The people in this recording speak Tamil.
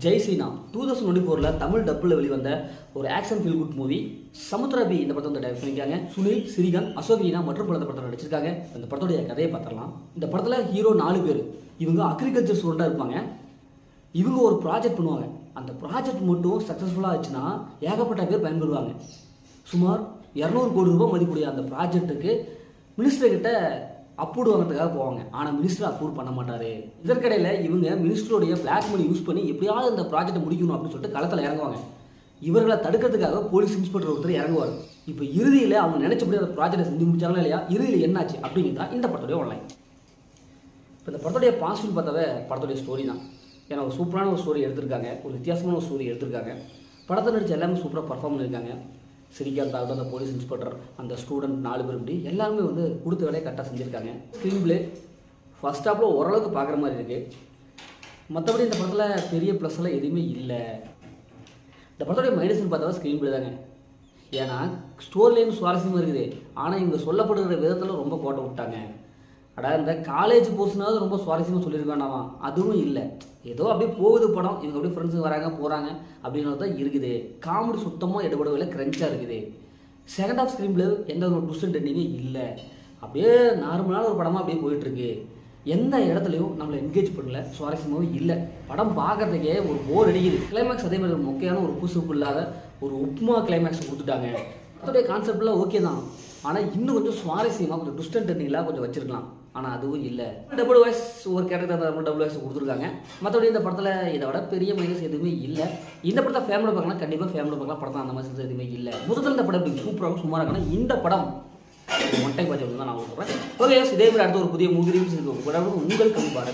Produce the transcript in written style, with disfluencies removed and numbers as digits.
ஜெய் சீனா 2024 தமிழ் டப்பில் வெளிவந்த ஒரு ஆக்ஷன் ஃபீல் குட் மூவி. சமுத்திரபி இந்த படத்தை வந்து டைரக்ட் பண்ணியிருக்காங்க. சுனில், சிறிகாந்த், அசோகீனா மற்றும் பல படத்தில் நடிச்சிருக்காங்க. இந்த படத்துடைய கதையை பார்த்துடலாம். இந்த படத்தில் ஹீரோ 4 பேர். இவங்க அக்ரிகல்ச்சர் ஸ்டூடெண்டாக இருப்பாங்க. இவங்க ஒரு ப்ராஜெக்ட் பண்ணுவாங்க. அந்த ப்ராஜெக்ட் மட்டும் சக்ஸஸ்ஃபுல்லாக ஆச்சுன்னா ஏகப்பட்ட பேர் பயன்பெறுவாங்க. சுமார் 200 கோடி ரூபாய் மதிப்புடைய அந்த ப்ராஜெக்ட்டுக்கு மினிஸ்டர்கிட்ட அப்ரூவ் வாங்கிறதுக்காக போவாங்க. ஆனால் மினிஸ்டர் அப்ரூவ் பண்ண மாட்டார். இதற்கிடையில் இவங்க மினிஸ்டருடைய பிளாக் மணி யூஸ் பண்ணி எப்படியாவது இந்த ப்ராஜெக்டை முடிக்கணும் அப்படின்னு சொல்லிட்டு களத்தில் இறங்குவாங்க. இவர்களை தடுக்கிறதுக்காக போலீஸ் இன்ஸ்பெக்டர் ஒருத்தர் இறங்குவார். இப்போ இறுதியில் அவங்க நினைச்சபடி அந்த ப்ராஜெக்டை செஞ்சு முடிச்சாங்களா இல்லையா, இறுதியில் என்னாச்சு அப்படிங்கிறதா இந்த படத்துடைய ஆன்லைன். இப்போ இந்த படத்துடைய பாசிட்டிவ் பார்த்தாவே படத்துடைய ஸ்டோரி தான். ஏன்னா ஒரு சூப்பரான ஒரு ஸ்டோரி எடுத்திருக்காங்க, ஒரு வித்தியாசமான ஒரு ஸ்டோரி எடுத்திருக்காங்க. படத்தை நடிச்சு எல்லாமே சூப்பராக பர்ஃபார்ம் பண்ணியிருக்காங்க. சிரிக்காந்த் ஆகட்டும், அந்த போலீஸ் இன்ஸ்பெக்டர், அந்த ஸ்டூடெண்ட் 4 பேர் இப்படி எல்லாருமே வந்து கொடுத்த வேலையை கரெக்டாக செஞ்சுருக்காங்க. ஸ்க்ரீன் பிளே ஃபர்ஸ்ட் ஹாஃபில் ஓரளவுக்கு பார்க்குற மாதிரி இருக்குது. மற்றபடி இந்த படத்தில் பெரிய ப்ளஸ் எல்லாம் எதுவுமே இல்லை. இந்த படத்துடைய மைனஸ்ன்னு பார்த்தாலும் ஸ்க்ரீன் பிளே தாங்க. ஏன்னா ஸ்டோரிலேயும் சுவாரஸ்யமாக இருக்குது, ஆனால் இவங்க சொல்லப்படுகிற விதத்தில் ரொம்ப கோட்டை விட்டாங்க. அதாவது இந்த காலேஜ் போர்ஷனாவது ரொம்ப சுவாரஸ்யமாக சொல்லியிருக்க வேண்டாமா, அதுவும் இல்லை. ஏதோ அப்படியே போகுது படம், இவங்க அப்படியே ஃப்ரெண்ட்ஸுங்க வராங்க போகிறாங்க அப்படின்றது தான் இருக்குது. காமெடி சுத்தமாக எடுபடவில்லை, கிரன்ச்சாக இருக்குது. செகண்ட் ஆஃப் ஸ்க்ரீன் பிளே எந்த ஒரு ட்விஸ்ட் டெண்டிங்கே இல்லை. அப்படியே நார்மலான ஒரு படமாக அப்படியே போயிட்டுருக்கு. எந்த இடத்துலையும் நம்மளை என்கேஜ் பண்ணல, சுவாரஸ்யமாகவும் இல்லை. படம் பார்க்கறதுக்கே ஒரு போர் அடிக்குது. கிளைமேக்ஸ் அதே மாதிரி ஒரு மொக்கையான ஒரு புசுப்பு இல்லாத ஒரு உப்புமா கிளைமேக்ஸ் கொடுத்துட்டாங்க. அதோடைய கான்செப்ட்லாம் ஓகே தான், ஆனால் இன்னும் கொஞ்சம் சுவாரஸ்யமாக கொஞ்சம் ட்விஸ்ட் அண்ட் டெண்டிங்லாம் கொஞ்சம் வச்சிருக்கலாம். ஆனால் அதுவும் இல்லை. டபுள் வாய்ஸ் ஒரு கேரக்டர் டபுள் வாய்ஸ் கொடுத்துருக்காங்க. மற்றபடி இந்த படத்தில் இதை விட பெரிய மைனஸ் எதுவுமே இல்லை. இந்த படத்தை ஃபேமிலி பார்க்கலாம், கண்டிப்பாக ஃபேமிலி பார்க்கலாம். படத்தில் அந்த மாதிரி எதுவுமே இல்லை. முதல்ல இந்த படம் இப்படி சூப்பராக சுமாராக இருக்கணும். இந்த படம் ஒன் டைம் பார்த்து தான் நான் சொல்கிறேன். ஓகே, இதே மாதிரி அடுத்த ஒரு புதிய மூவி உங்களுக்கு கண்டிப்பாக